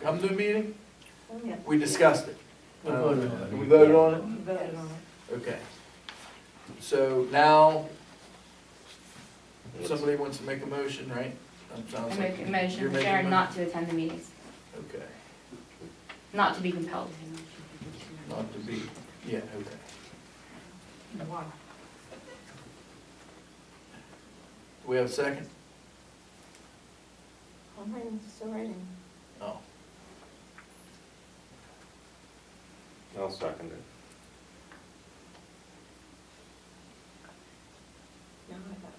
come to a meeting? Yeah. We discussed it. We voted on it. We voted on it? We voted on it. Okay. So now, somebody wants to make a motion, right? That sounds I like make a motion you're for making Sharon a not to attend the meetings, Okay, not to be compelled. not to be, yeah, okay. Why? Do we have a second? I'm writing, still writing. Oh, I'll second it. No, I got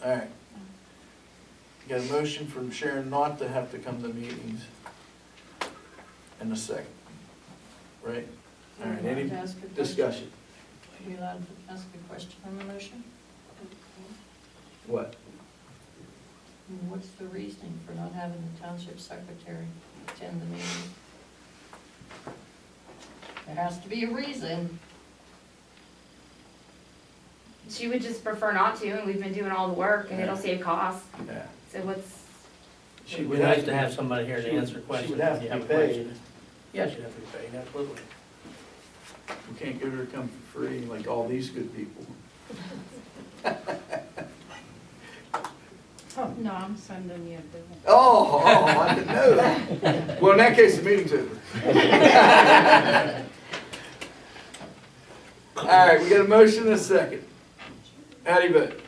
it. all right. Got a motion from Sharon not to have to come to meetings. And a second, right? All right, any To ask a question? discussion? Are you allowed to ask a question on the motion? What? What's the reasoning for not having the township secretary attend the meeting? There has to be a reason. She would just prefer not to, and we've been doing all the work, and it'll Yeah. save costs, Yeah. so what's, She It'd would be have nice to have somebody here to she would- answer questions. She would have if you to be a paid. question. Yeah, she'd have to be paid, absolutely. We can't get her to come for free like all these good people. No, I'm sending you a bill. Oh, I didn't know that. Well, in that case, the meeting's over. All right, we got a motion and a second. How do you vote?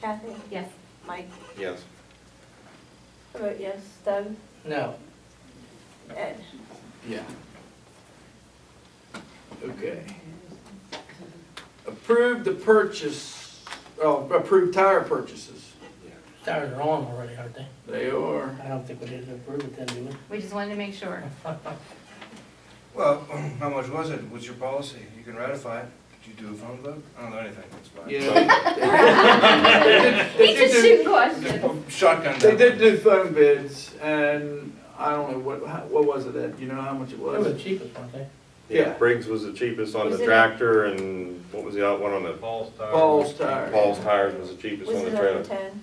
Kathy? yes. Mike? Yes. I vote yes. Doug? No, Ed? Yeah. Okay. Approve the purchase, approve tire purchases. tires are on already, aren't they? They are. I don't think we need to approve it then, do we? We just wanted to make sure. Well, how much was it? What's your policy? You can ratify it. Did you do a phone vote? I don't know anything, that's fine. Yeah. He's just shooting questions. Shotgun. They did do phone bids, and I don't know, what was it, Ed? Do you know how much it They were was? the cheapest, weren't they? Yeah. Briggs was the cheapest on Was the it tractor, and what was the other one on the, Paul's tire. Paul's tire. Paul's tires was the cheapest Was on it the over trailer. 10?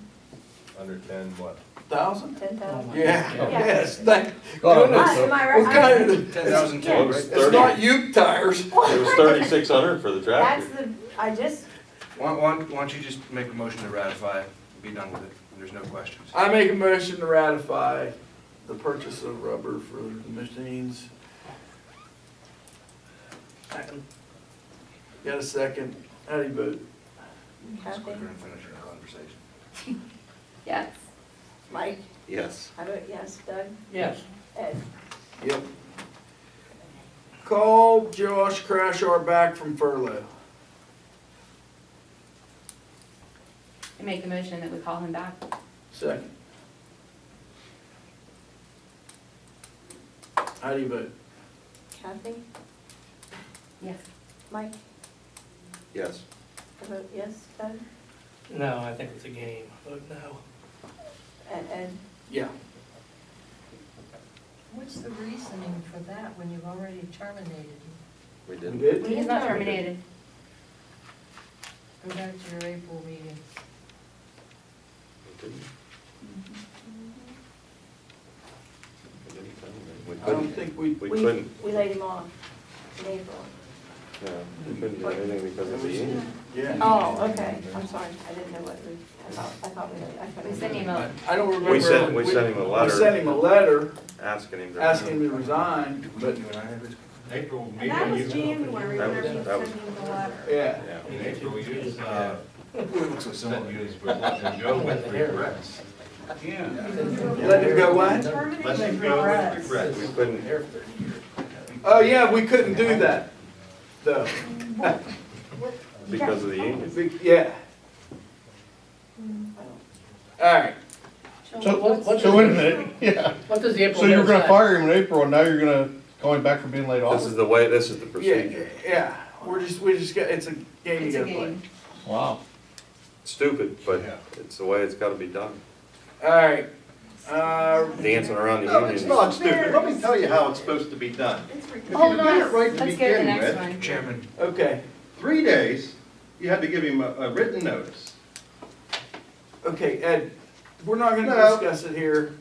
Under 10 what? 1,000? 10,000? Yeah, Yeah. yes, thank Oh, goodness. Am I What right? kind of, 10,000 Well, it right? was it's 30 not Ute tires. It was 3,600 for the That's tractor. the, I just, Why don't you just make a motion to ratify it, and be done with it, and there's no questions. I make a motion to ratify the purchase of rubber for the machines. Second. Got a second? How do you vote? It's Kathy? quicker than finishing a conversation. Yes. Mike? Yes. I vote yes. Doug? Yes. Ed? Yep. Call Josh Crashar back from furlough. I make a motion that we call him back. Second. How do you vote? Kathy? Yes. Mike? Yes. I vote yes. Doug? No, I think it's a game, but no. And Ed? Yeah. What's the reasoning for that when you've already terminated him? We We did. did? He's not terminated. Go back to your April meeting. We did. We I don't couldn't, think we, we couldn't, We laid him off in April. yeah, we couldn't do anything because of the union. yeah. Oh, okay. I'm sorry. I didn't know what we, I thought we, I thought We sent him a, I don't remember. We sent him a We sent letter him a letter asking him to. asking him to resign, Did but, you and I have this? April And that was meeting, January, That whenever was- you that was- sent me the letter. yeah. Yeah. in April, you just, It looks so said similar. you just were letting him go with regrets. You let him go what? Let him go with regrets. We couldn't, Oh, yeah, we couldn't do that, though. because of the union. Yeah. All right. So what So wait a minute, yeah, What does the April? so you were minute gonna say? fire him in April, and now you're gonna call him back for being laid off? This is the way, this is the Yeah, procedure. yeah, we just got, it's a game you it's a gotta play. game. Wow. Stupid, but Yeah. it's the way it's gotta be done. All right, Dancing around the No, union. it's not stupid. Let me tell you how it's supposed to be done. If you'd Hold have done on, it right to let's go to the begin next with, one. Chairman, okay, 3 days, you had to give him a written notice. okay, Ed, we're not gonna No. discuss it here.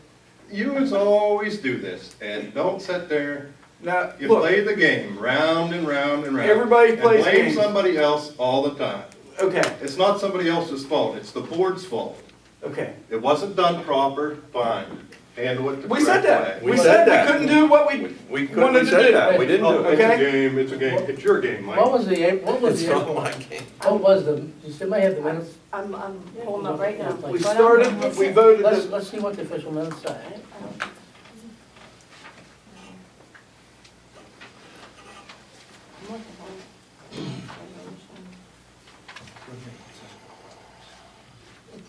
you as always do this, and don't sit there, Now, you look, play the game round and round and round. Everybody plays And blame games. somebody else all the time. okay, It's not somebody else's fault, it's the board's fault. okay. It wasn't done proper, fine, handle it the We said correct that. way. We said we couldn't do what we wanted to said do. that, we didn't do Oh, it. it's a Okay. game, it's a game, it's your game, Mike. What was the, It's not April, my game. what was the, does somebody have the minutes? I'm pulling up right now. We started, we voted, Let's see what the official minutes say.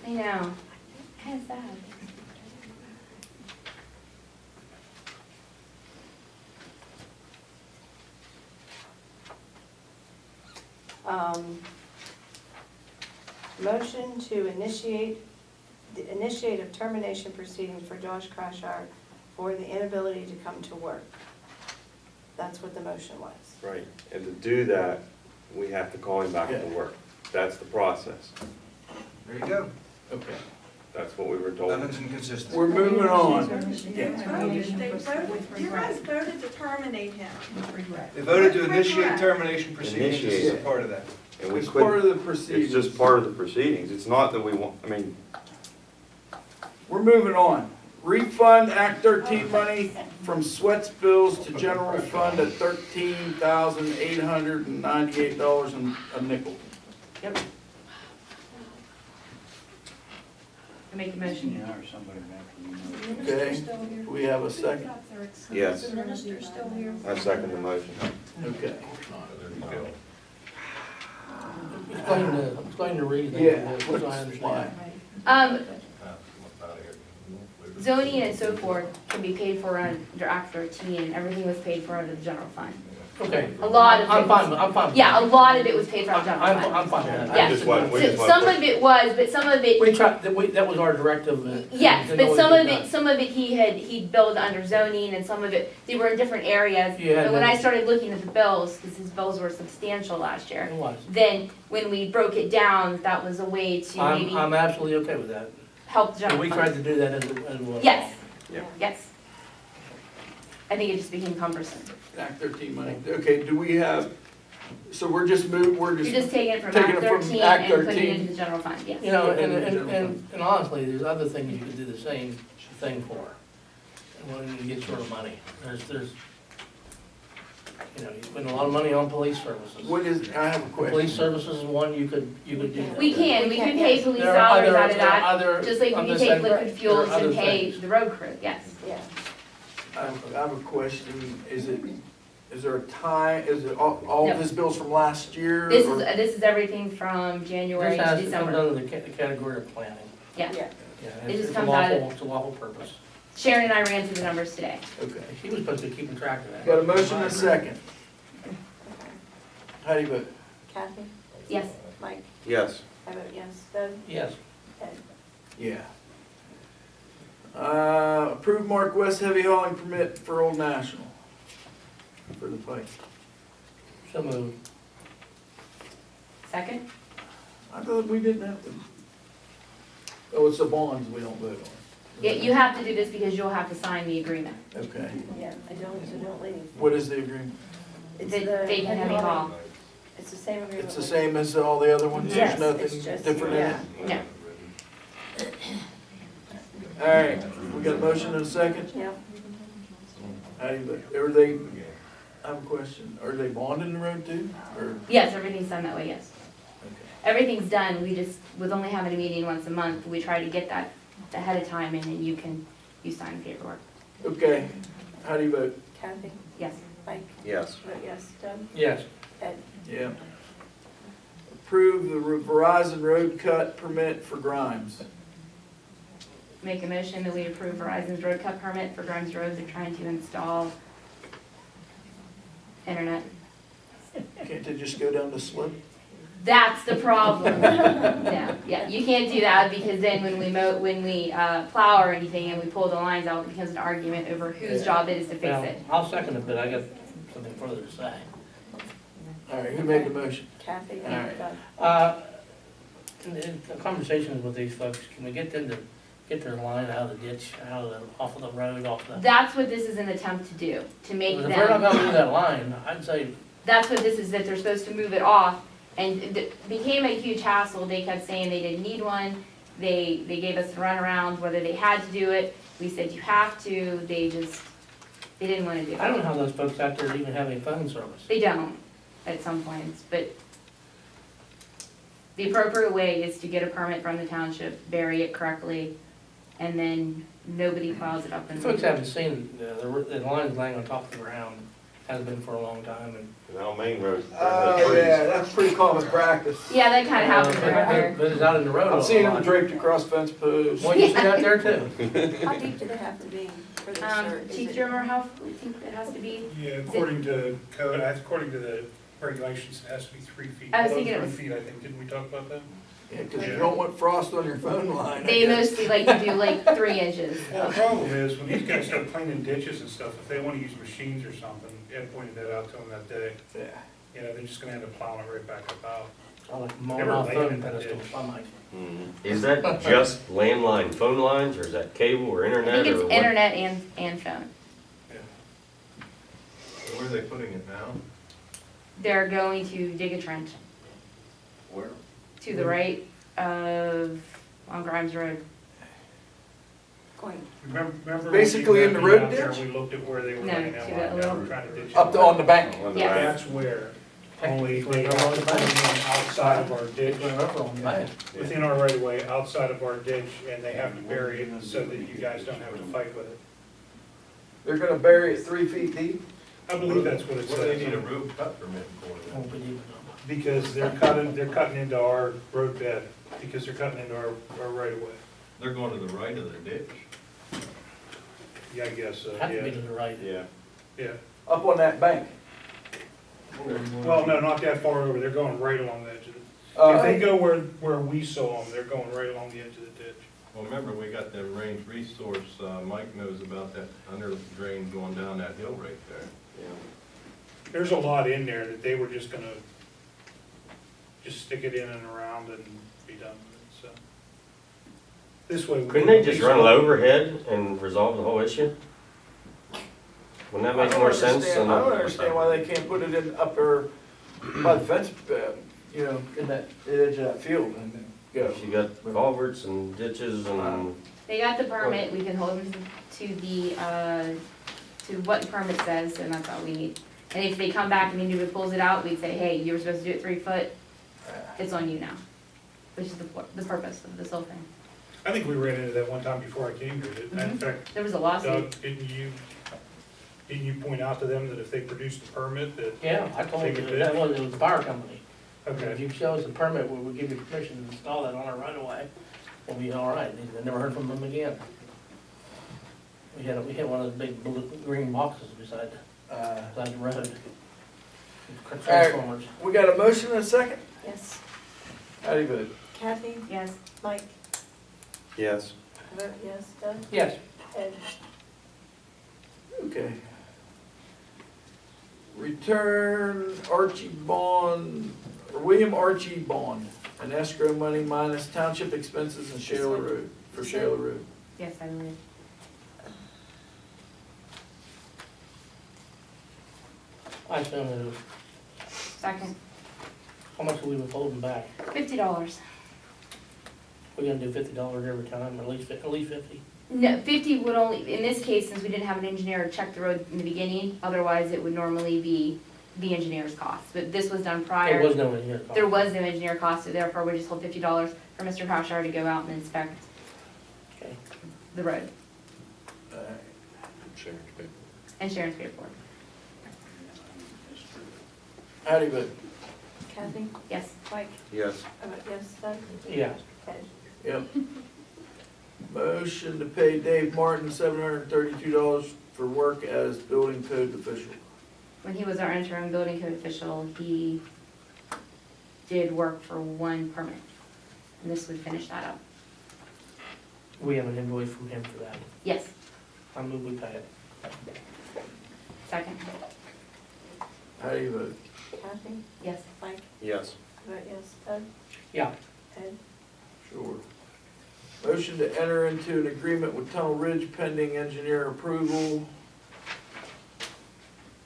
I know. How's that? Motion to initiate of termination proceedings for Josh Crashar for the inability to come to work. That's what the motion was. Right, and to do that, we have to call him back to work. That's the process. There you go. okay. That's what we were told. Nothing's inconsistent. We're moving on. They voted, you guys voted to terminate him. They voted to initiate termination proceedings, this is a Initiate. part of that. And we It's part of couldn't, the proceedings. it's just part of the proceedings. It's not that we want, I mean, We're moving on. Refund Act 13 money from Sweats bills to general fund at $13,898 and a nickel. Yep. I make a motion. Okay, we have a second. yes, The minister's still here. I second the motion. Okay. Explain the reason. Yeah, so I why? understand. Zoning and so forth can be paid for under Act 13, and everything was paid for under the general fund. Okay. A lot of it. I'm fine, I'm fine. Yeah, a lot of it was paid for out of general I'm fund. fine with that. Yeah. We just want So to some of it was, but some of it, We tried, that was our directive. yes, to but know some what of we it, did some of it he'd billed under zoning, and some of it, they were in different areas. Yeah, And when no. I started looking at the bills, because his bills were substantial last year, not. It was. then when we broke it down, that was a way to maybe I'm absolutely okay with that. help the And general we fund. tried to do that as well. Yes. Yeah. Yes. I think it just became cumbersome. Act 13 money. Okay, do we have, so we're just You're just taking it from Taking Act it from 13 Act and putting it 13. into the general fund, yes. You know, Yeah, in the general and honestly, there's other things you could do the same thing for. When you get short of money. There's, you know, you spend a lot of money on police services. What is, I have a question. Police services is one you could do that. We can pay police There are salaries other- out of there are that, other- just like I'm we can just take saying, liquid fuels there are and other pay things. the road crew, yes. Yeah. I have a question. Is there a time, is it all of No. his bills from last year? This or- is everything from January This to has to come December, under the category of planning. yeah. Yeah. Yeah, It just it's a comes out of- lawful, it's a lawful purpose. Sharon and I ran through the numbers today. Okay. She was supposed to be keeping track of that. Got a motion and a second. How do you vote? Kathy? Yes. Mike? Yes, I vote yes. Doug? Yes. Ed? Yeah. Approved Mark West heavy hauling permit for Old National. For the pipe. So moved. Second? I thought we didn't have to. Oh, it's the bonds we don't vote on. Yeah, you have to do this because you'll have to sign the agreement. Okay. Yeah, so don't leave. What is the agreement? It's That the they can heavy haul. It's the same agreement. It's the same as all the other ones? Yes, There's it's nothing just- different in it? yeah. No. All right, we got a motion and a second? Yeah. How do you vote? Are they, I have a question. Are they bonding the road too? Or, Yes, everything's done that way, yes. okay. Everything's done, we just, with only having a meeting once a month, we try to get that ahead of time and then you sign the paperwork. Okay, how do you vote? Kathy? Yes. Mike? yes, Vote yes. Doug? Yes. Ed? Yeah. Approve the Verizon road cut permit for Grimes. Make a motion that we approve Verizon's road cut permit for Grimes Road. They're trying to install internet. Can't they just go down the slip? That's the problem. Yeah, you can't do that because then when we plow or anything and we pull the lines out, it becomes an argument over whose job it is to fix Well, it. I'll second it, but I got something further to say. All right, who made the motion? Kathy? All right. Doug? In conversations with these folks, can we get them to get their line out of the ditch, off of the road, off the. That's what this is an attempt to do, to make If they're not them, gonna do that line, I'd say, that's what this is, that they're supposed to move it off. And it became a huge hassle. They kept saying they didn't need one. They gave us a runaround, whether they had to do it. We said you have to. They didn't wanna do I don't know it. how those folks out there even have any phone service. They don't at some points, but the appropriate way is to get a permit from the township, bury it correctly, and then nobody piles it up in. Folks haven't seen, the lines laying on top of the ground, has been for a long time, and. Now, main road. Oh, yeah, that's pretty common practice. Yeah, that kinda happens around here. But it's out in the road. I've seen them draped across fence posts. Well, you see that there too. How deep do they have to be for this, or is Chief, do you it? remember how, we think it has to be? Yeah, according to code, according to the regulations, it has to be 3 feet. I was Below thinking it 3 was- feet, I think, didn't we talk about that? Yeah, because you don't want frost on your phone line. I They guess. mostly like to do like 3 inches. Well, the problem is, when these guys start cleaning ditches and stuff, if they wanna use machines or something, Ed pointed that out to them that day, Yeah. you know, they're just gonna end up plowing it right back up out. I like mowing Never off laying in phone that pedestals, ditch. I might. Is that just landline phone lines, or is that cable or I internet, think or it's what? internet and phone. Where are they putting it now? They're going to dig a trench Where? to the right of, on Grimes Road. Going, Remember? Basically when in the you road out there, ditch? We looked at where they were No, laying that to line the down, little- we're trying to ditch. Up it. on the bank. On the Yeah. back. That's where, only they Technically, have on to the put back. it in outside of our ditch. Going up on that. Within our right of way, outside of our ditch, and they have to bury it so that you guys don't have to fight with it. They're gonna bury it 3 feet deep? I believe that's what it What do they need a says, road cut permit for then? Won't believe it. because they're cutting into our road bed, because they're cutting into our right of way. They're going to the right of the ditch? Yeah, I guess, so, Have to be yeah, to the right. Yeah. yeah. Up on that bank? Well, no, not that far over, they're going right along the edge of it. Uh, If they go where we saw them, they're going right along the edge of the ditch. Well, remember, we got that range resource, Mike knows about that under drain going down that hill right there. There's a lot in there that they were just gonna just stick it in and around and be done with it, so. This way. we Couldn't can they at just least- run it overhead and resolve the whole issue? Wouldn't that I make don't more sense? understand- than I don't understand why they can't put it in up there by the fence, you know, in that the edge of that field and then go. If you got culverts and ditches and, They got the permit, we can hold them to the, to what the permit says, and that's all we need. And if they come back and anybody pulls it out, we'd say, hey, you were supposed to do it 3 foot, it's on you now. Which is the purpose of this whole thing. I think we ran into that one time before I came here, didn't I? In Mhm. fact, There was a lawsuit. Doug, didn't you point out to them that if they produced the permit that, Yeah, I told you that was, it was the fire company. If okay, you show us the permit, we will give you permission to install that on our right of way, we'll be all right. I never heard from them again. We had one of those big blue, green boxes beside the road. Transformers. We got a motion and a second? yes. How do you vote? Kathy, Yes. Mike, yes. I vote yes, Doug, Yes, Ed, Okay. Return Archie Bond, or William Archie Bond, an escrow money minus township expenses and Shayla Road, for Shayla Road. Yes, I believe. I assume it was, Second. how much are we withholding back? $50. We're gonna do $50 every time, at least 50? No, 50 would only, in this case, since we didn't have an engineer check the road in the beginning, otherwise it would normally be the engineer's cost. But this was done prior. There was no engineer cost. There was no engineer cost, so therefore we just hold $50 for Mr. Crashar to go out and inspect Okay. the road Alright. and Sharon's paid for it. How do you vote? Kathy, Yes. Mike, Yes. I vote yes, Doug, Yeah, Ed, Yep. Motion to pay Dave Martin $732 for work as building code official. When he was our interim building code official, he did work for 1 permit. And this would finish that up. we have an invoice from him for that. Yes. I move we pay it. Second. How do you vote? Kathy, Yes. Mike, Yes. I vote yes, Doug, Yeah, Ed, Sure. Motion to enter into an agreement with Tunnel Ridge pending engineer approval.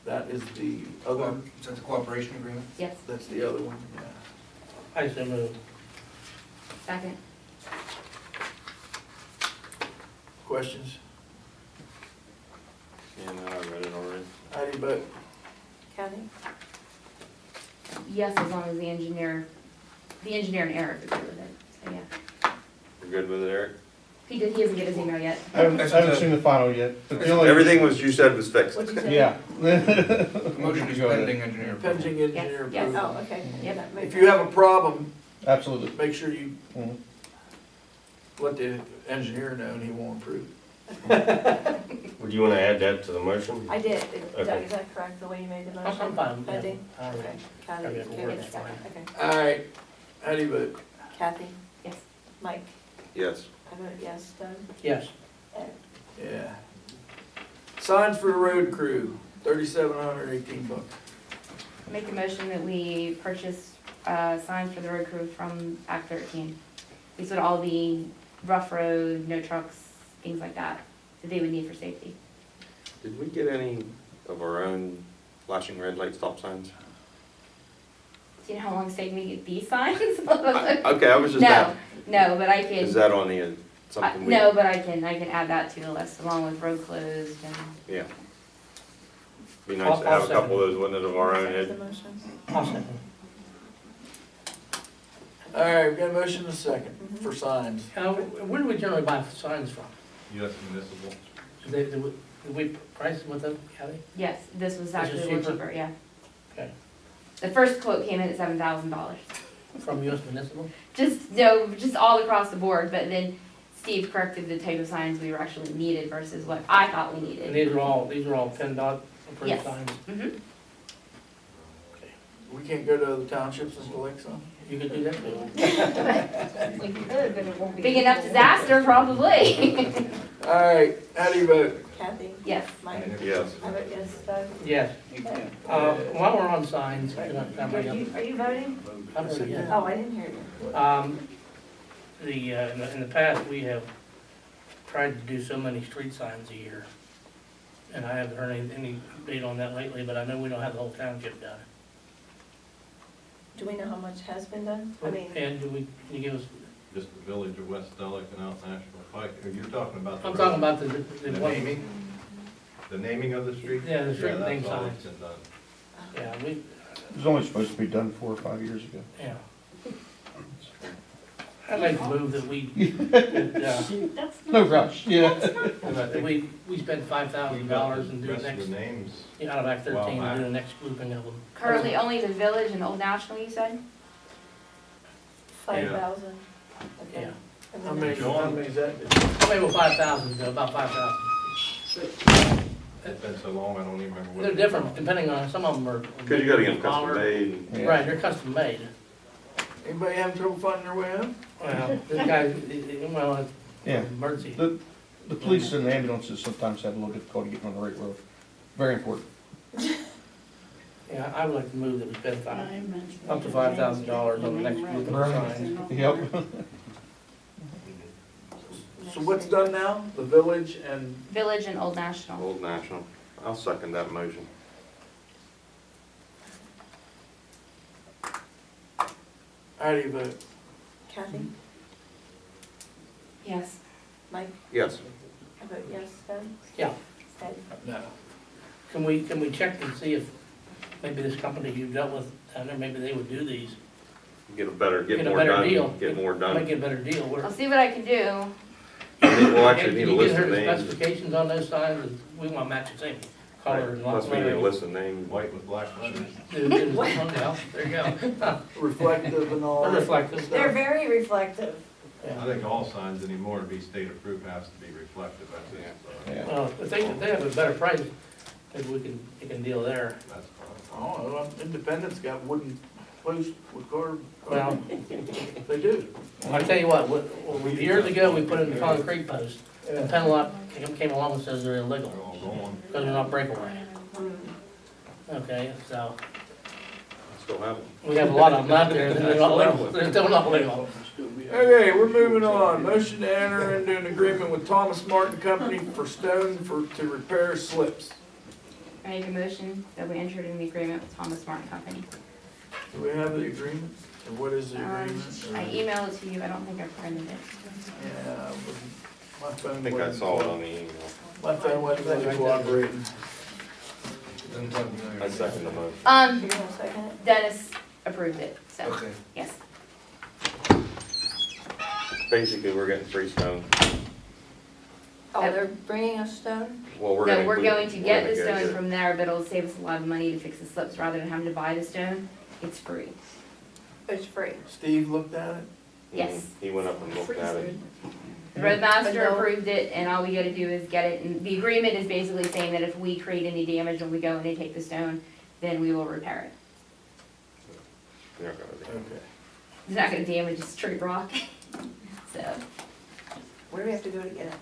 That is the other, Is that the cooperation agreement? Yes, that's the other one, yeah. I so moved. second. Questions? Yeah, no, I read it already. How do you vote? Kathy? Yes, as long as the engineer and Eric agree with it, so yeah. You're good with it, Eric? He hasn't get his email yet. I haven't seen the final yet, but the only. Everything was, you said was fixed. What'd you say? Yeah. The motion is pending engineer approval. Pending engineer Yes. approval. Oh, okay. Yep. That makes If you have a problem, Absolutely. make sure you Mhm. let the engineer know and he won't approve. Would you wanna add that to the motion? I did. Doug, Okay. is that correct, the way you made the I'm motion? fine, yeah. Pending? All right. Okay. Kathy, Okay, okay, we'll wait a work second, fine. okay. All right, how do you vote? Kathy? Yes. Mike? Yes. I vote yes. Doug? Yes, Ed? Yeah. Signs for the road crew, $3,718. Make a motion that we purchase, signs for the road crew from Act 13. These would all be rough road, no trucks, things like that they would need for safety. Did we get any of our own flashing red light stop signs? Do you know how long it's taken me to get these signs? Okay, I was just No, asking. no, but I can. Is that on the, something we? No, but I can add that to the list along with road closed and, Yeah. Be nice to have a couple of those, wouldn't it, of our own, Second Ed? the motion? I'll second. All right, we got a motion and a second for signs. Where do we generally buy signs from? US Municipal. Do we price with them, Kathy? yes, this was This actually is a little cheaper? cheaper, yeah. Okay. The first quote came in at $7,000. From US Municipal? Just all across the board, but then Steve corrected the type of signs we were actually needed versus what I thought we And needed. these are all PennDOT approved Yes. signs? Mm-hmm. We can't go to other townships and collect some? You could do that too. We could, but it won't be. Big enough disaster, probably. All right, how do you vote? Kathy? Yes. Mike? Yes. I vote yes. Doug? Yes. While we're on signs, can I bring up- Are you voting? I'm voting yes. Oh, I didn't hear you. In the past, we have tried to do so many street signs a year. And I haven't heard any date on that lately, but I know we don't have the whole township done. Do we know how much has been done? I mean, And can you give us, Just the village of West Dulles and out National Pike. You're talking about the. I'm talking about the The one. naming? The naming of the street? Yeah, the street name that's all signs. that's been done. Yeah, It was only supposed to be done 4 or 5 years ago. yeah. I'd like to move that No rush, yeah. that we spend $5,000 and do the Rest of next, the names. out of Act 13 Wow. and do the next grouping of them. Currently only the village and Old National, you said? 5,000. Okay. Yeah. And How then many, there's- how many is that? How many will 5,000 do? About 5,000. It's been so long, I don't even remember what. They're different depending on, some of them are. Cause you gotta get them custom smaller. made. Yeah. Right, they're custom made. Anybody having trouble finding their way home? Well, this guy, well, it's Yeah. emergency. The police and ambulances sometimes have a little difficulty getting on the right road. Very important. Yeah, I would like to move that we spend up to $5,000 on the next group of signs. Yep. So what's done now? The village and, Village and Old National. Old National. I'll second that motion. how do you vote? Kathy? Yes. Mike? Yes. I vote yes. Doug? Yeah. Ed? No. Can we check and see if maybe this company you dealt with down there, maybe they would do these? Get a better, get Get a more better done, deal. get more Might done. get a better deal. I'll see what I can do. We'll actually need a Can you list get of her the names. specifications on those signs? We want to match the same color and Plus lots we need a of. list of names. White with black letters. There you go. Reflective and all. They're that reflective. stuff. They're very reflective. I think all signs anymore to be state approved has to be reflective, that's it. Yeah. Well, if they have a better price, maybe we can deal there. That's fine. Oh, well, Independence got wooden posts with carb. Well, They do. I tell you what, years ago, we put in the concrete posts, and Penelot came along and says they're illegal, They're all gone. because they're not breakaway. Okay, so, Still have them. we have a lot of them out there, and they're not legal, they're still not legal. Okay, we're moving on. Motion to enter into an agreement with Thomas Martin Company for stone to repair slips. I make a motion that we entered in the agreement with Thomas Martin Company. Do we have the agreement? Or what is the I agreement? emailed it to you, I don't think I printed it. Yeah, my phone I think I wasn't. saw it on the email. My phone wasn't really cooperating. Doesn't sound familiar. I second the motion. You're gonna second it? Dennis approved it, so, Okay. yes. Basically, we're getting free stone. Oh, they're bringing us stone? Well, we're No, gonna. we're going to we're get gonna the go stone get it. from there, but it'll save us a lot of money to fix the slips rather than having to buy the stone. It's free. It's free. Steve looked at it? Yes. He went up and looked at it. The roadmaster But no- approved it, and all we gotta do is get it, and the agreement is basically saying that if we create any damage when we go and they take the stone, then we will repair it. You're not gonna do it. Okay. It's not gonna damage, it's straight rock. So, Where do we have to go to get it?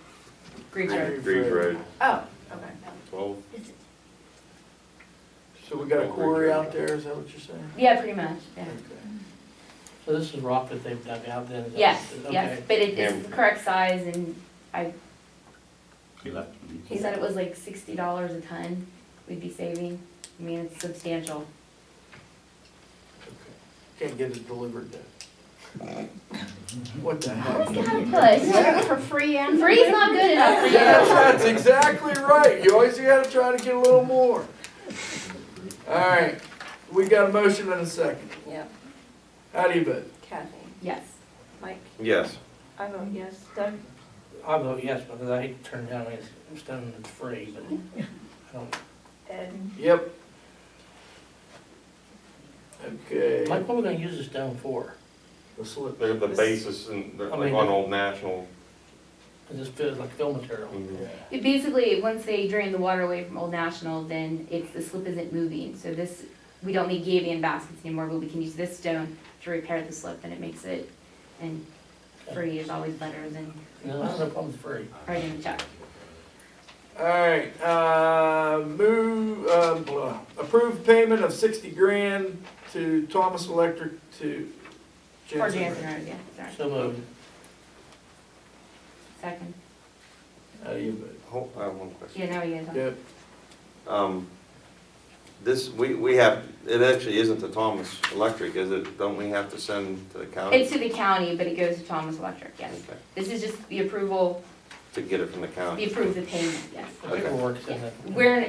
Greaves Road. Greaves Road, Oh, okay. 12. So we got a quarry out there, is that what you're saying? Yeah, pretty much, yeah. Okay. So this is rock that they've dug out then? is that- Yes, yes, okay. but it's Yeah. the correct size, and He left. he said it was like $60 a ton we'd be saving. I mean, it's substantial. Can't get it delivered then. What the heck? Push, for free and free's not good enough for Yes, you. that's exactly right. You always gotta try to get a little more. All right, we got a motion and a second. Yep. How do you vote? Kathy, Yes. Mike, Yes. I vote yes. Doug? I'll vote yes, because I hate to turn down any stone that's free, but I don't. Ed? Yep. Okay. Mike, what are we gonna use the stone for? The slip. They're the basis and they're I like mean, on Old National. It just feels like fill material. Yeah. It basically, once they drain the water away from Old National, then the slip isn't moving. So this, we don't need Gabion baskets anymore, but we can use this stone to repair the slip, and it makes it, and free is always better than No, I have no problem with free. writing a check. All right, approve payment of 60 grand to Thomas Electric to For Jensen. Jansen Road, yeah, sorry. So moved. Second. How do you vote? I have one question. Yeah, now we get it. Yep. This, we have, it actually isn't to Thomas Electric, is it? Don't we have to send to the county? It's to the county, but it goes to Thomas Electric, yes. Okay. This is just the approval, To get it from the the county? approve the payment, yes. The paperwork's in it.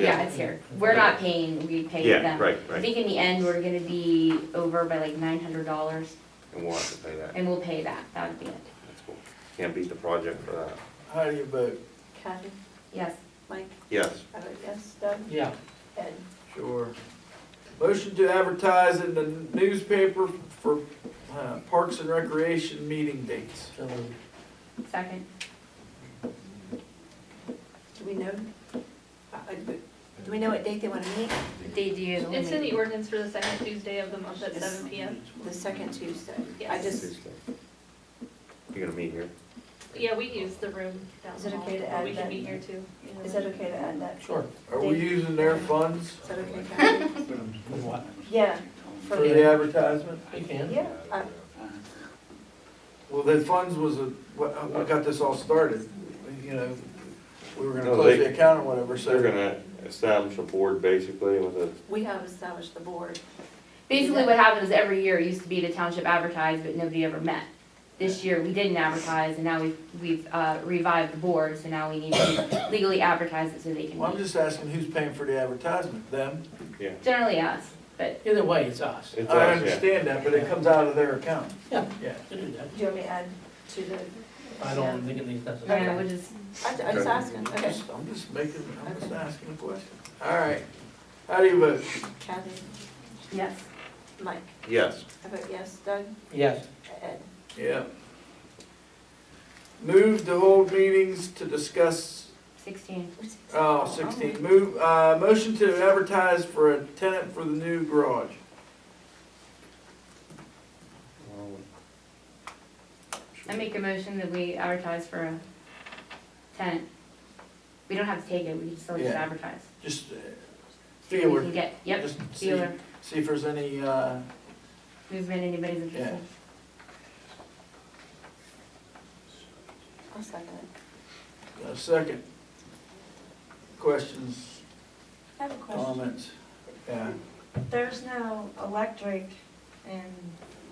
Yeah, it's here. We're not paying, we pay Yeah, them. right, I right. think in the end, we're gonna be over by like $900, And we'll have to pay that. and we'll pay that, that would be it. That's cool. Can't beat the project for that. How do you vote? Kathy? Yes. Mike? Yes. I vote yes. Doug? Yeah, Ed? Sure. Motion to advertise in the newspaper for Parks and Recreation meeting dates. so moved. Second. Do we know? Do we know what date they want to meet? They do. It's in the ordinance for the second Tuesday of the month at Yes. 7 PM. The second Tuesday. I Yes. just, Tuesday. You're gonna meet here? Yeah, we use the room down Is the it hall, okay to but add we can that? be here too. is that okay to add that? Sure. Are we using their funds Is that okay, Kathy? With what? Yeah. for the advertisement? You can. Yeah, Well, the funds was what got this all started. You know, we were gonna No, close they- the account or whatever, so. They're gonna establish a board basically with a, we have established the board. Basically, what happens is every year, it used to be the township advertised, but nobody ever met. This year, we didn't advertise, and now we've revived the board, so now we need to legally advertise it so they can Well, I'm meet. just asking who's paying for the advertisement? Them? yeah. Generally us, but Either way, it's us. It's I us, yeah. understand that, but it comes out of their account. Yeah. Yeah. You do that. Do you want me to add to the? I don't think it needs no, necessary. we're just, I'm just asking, okay. I'm just asking a question. All right. How do you vote? Kathy? yes. Mike? Yes. I vote yes. Doug? Yes, Ed? Yeah. Move to hold meetings to discuss, 16. 16. Motion to advertise for a tenant for the new garage. I make a motion that we advertise for a tenant. We don't have to take it, we can still just Yeah. advertise. Just See what we feeler. can get, yep, Just see feeler, if there's any, movement, anybody's interested. I'll second it. Got a second? Questions, I have a question. comments? Yeah. There's no electric and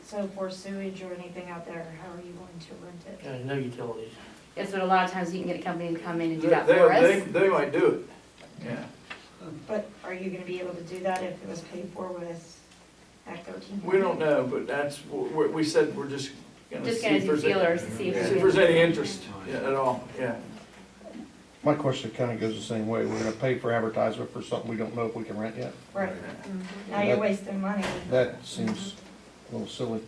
so forth sewage or anything out there. How are you going to rent it? Yeah, no utilities. Yes, but a lot of times you can get a company to come in and do They, that for us. they might do it, yeah. But are you gonna be able to do that if it was paid for with Act 13? We don't know, but that's, we said we're just gonna Just see gonna if do there's any, feelers to see if see if there's any interest, yeah, at all, yeah. My question kinda goes the same way. We're gonna pay for advertisement for something we don't know if we can rent yet. Right. Mm-hmm. Now you're wasting money. That seems a little silly.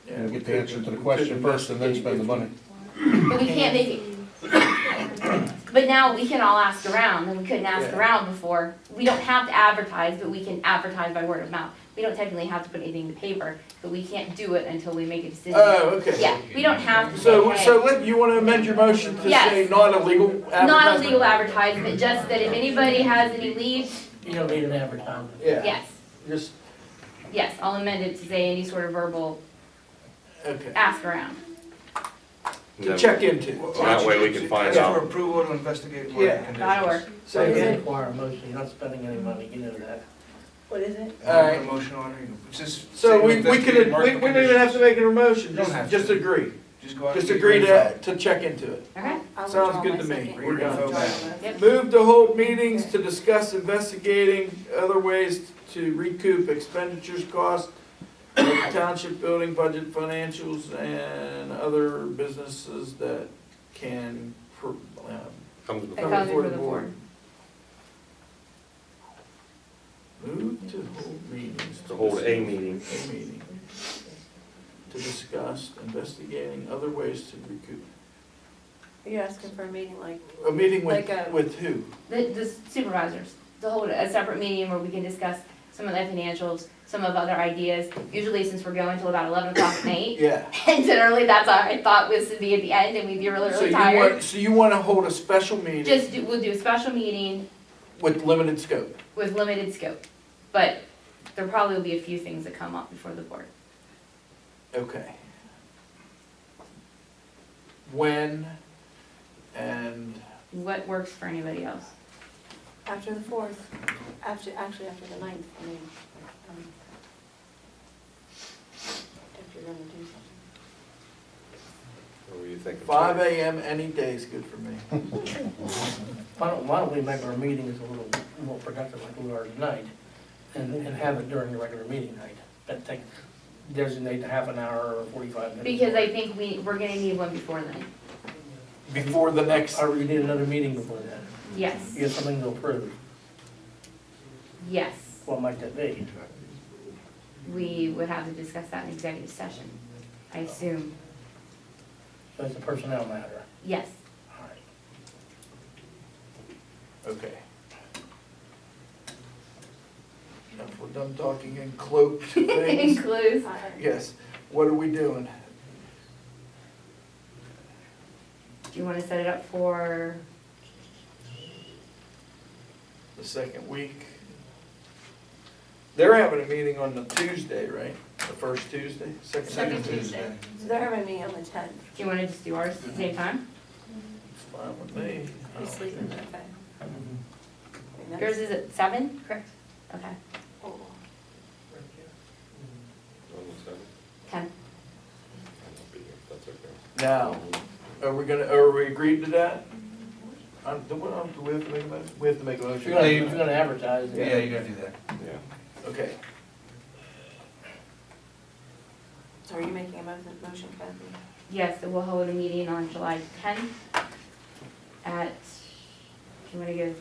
Yeah, You we get the could- answer to the we could question first and then investigate spend the if money. But we can't make it. But now we can all ask around, and we couldn't ask Yeah. around before. We don't have to advertise, but we can advertise by word of mouth. We don't technically have to put anything in the paper, but we can't do it until we make a decision. Oh, okay. Yeah, we don't have to say, So, hey, so you wanna amend your motion to Yes. say not illegal advertisement? not illegal advertisement, just that if anybody has any leads, You don't need an advertisement. Yeah, yes, just, yes, I'll amend it to say any sort of verbal okay, ask around. to check into. That way we can find Ask for out. approval to investigate market Yeah. conditions. That'll work. So, It doesn't yeah, require a motion, you're not spending any money, you know that. What is it? You All wanna right. put a motion on it, you can just so say we investigate can, market we don't even have to conditions. make an motion, You don't just, have just to. agree. Just go out Just and agree get your info. to check into it. Okay, I'll Sounds withdraw good my to me. second. We're done. Withdraw Back. my- yep. Move to hold meetings to discuss investigating other ways to recoup expenditures costs of the township building budget financials and other businesses that can, Comes It before. comes before the board. move to hold meetings. To hold a meeting. A meeting. To discuss investigating other ways to recoup. Are you asking for a meeting like, A meeting with, Like a- with who? The supervisors, to hold a separate meeting where we can discuss some of the financials, some of other ideas. Usually since we're going till about 11 o'clock at night, Yeah. and generally that's our thought was to be at the end and we'd be really, So really you tired. want, so you wanna hold a special meeting We'll do a special meeting with limited scope? with limited scope, but there probably will be a few things that come up before the board. Okay. When and, What works for anybody else? after the 4th, actually after the 9th, I mean, if you're gonna do something. What were you thinking? 5 AM any day is good for me. Why don't we make our meetings a little more productive like we are tonight, and have it during the regular meeting night? That take, designate a half an hour or 45 minutes. Because I think we're gonna need one before then. Before the next, Or we need another meeting before that. Yes, You get something to approve. yes. What might that be? We would have to discuss that in executive session, I assume. So it's a personnel matter. Yes. All right. okay. Now, if we're done talking in cloaked things, Includes. yes, what are we doing? Do you wanna set it up for, The second week? They're having a meeting on the Tuesday, right? The first Tuesday, Second Tuesday. So they're having a meeting on the 10th. do you wanna just do ours at the same time? It's fine with me. He's sleeping, okay. I mean, that's- Yours is at 7, correct? Okay, oh, 10. That's okay. Now, are we agreed to that? Do we have to make a motion? We have to make a If motion. you're gonna advertise. Yeah, you gotta do that. Yeah. Okay, so are you making a motion, Kathy? Yes, so we'll hold a meeting on July 10th at, do you wanna give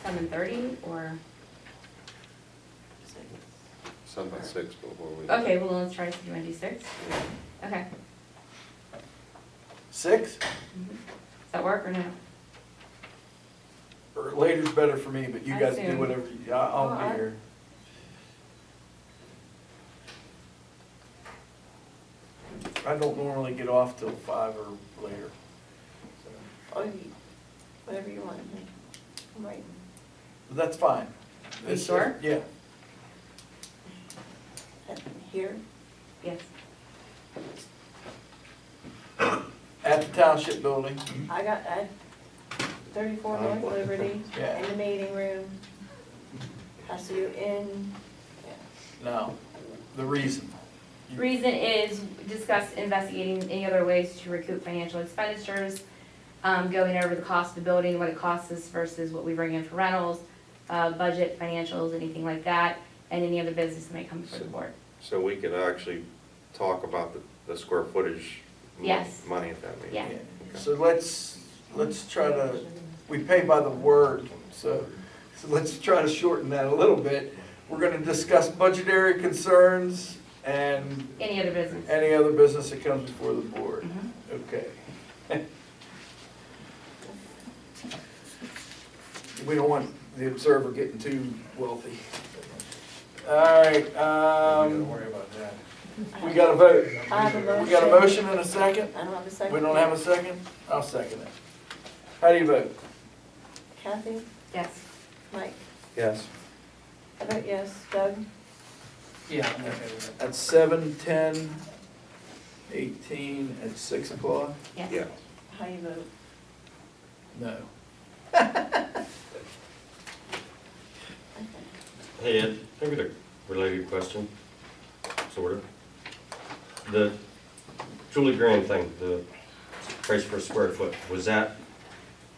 7:30 or, 7:06 before we. okay, well, let's try to, do you wanna do 6? Okay. 6? Does that work or no? Or later's better for me, but you I guys do assume. whatever, I'll Well, be here. I don't normally get off till 5 or later. Oh, whatever you want. I'm writing. But that's fine. You sure? Yeah. Here? Yes. at the township building. I got, at 34 North Liberty, Yeah. in the meeting room. I see you in, No, the reason. Reason is discuss investigating any other ways to recoup financial expenditures, going over the cost of the building, what it costs us versus what we bring in for rentals, budget, financials, anything like that, and any other business that may come before the board. So we could actually talk about the square footage Yes. money at that meeting. Yeah. So let's try to, we pay by the word, so let's try to shorten that a little bit. We're gonna discuss budgetary concerns and Any other business. any other business that comes before the board. Mhm. Okay. We don't want the observer getting too wealthy. All right, Don't worry about that. we got a vote. I have a motion. We got a motion and a second? I don't have a second. We don't have a second? I'll second it. How do you vote? Kathy, Yes. Mike, Yes. I vote yes. Doug? Yeah, I'm okay with that. At 7:10, 18, at 6 o'clock? Yes. Yeah. How you vote? No. Hey Ed, I got a related question, sort of. The Julie Green thing, the price per square foot, was that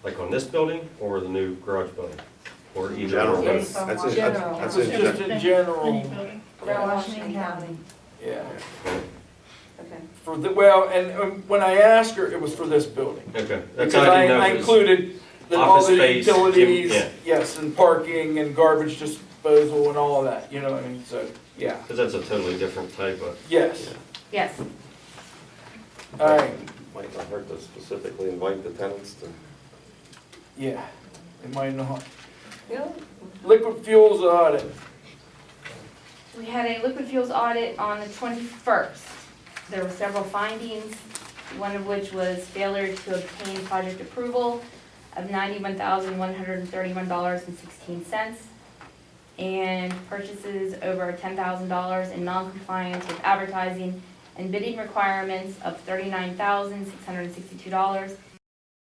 like on this building or the new garage building? Or either? General. or both? That's in- General. that's It's in- just in general, Around Washington County. yeah. Okay. For the, well, and when I asked her, it was for this building. Okay, that's Because how I didn't know I if it was. included all office the space, utilities, yeah. yes, and parking and garbage disposal and all of that, you know what I mean? So, yeah, Because that's a totally different type of, yes. Yes. All right, Might not hurt to specifically invite the tenants to. yeah, it might not. Yeah. Liquid fuels audit. We had a liquid fuels audit on the 21st. There were several findings, one of which was failure to obtain project approval of $91,131.16, and purchases over $10,000 in non-compliance with advertising and bidding requirements of $39,662,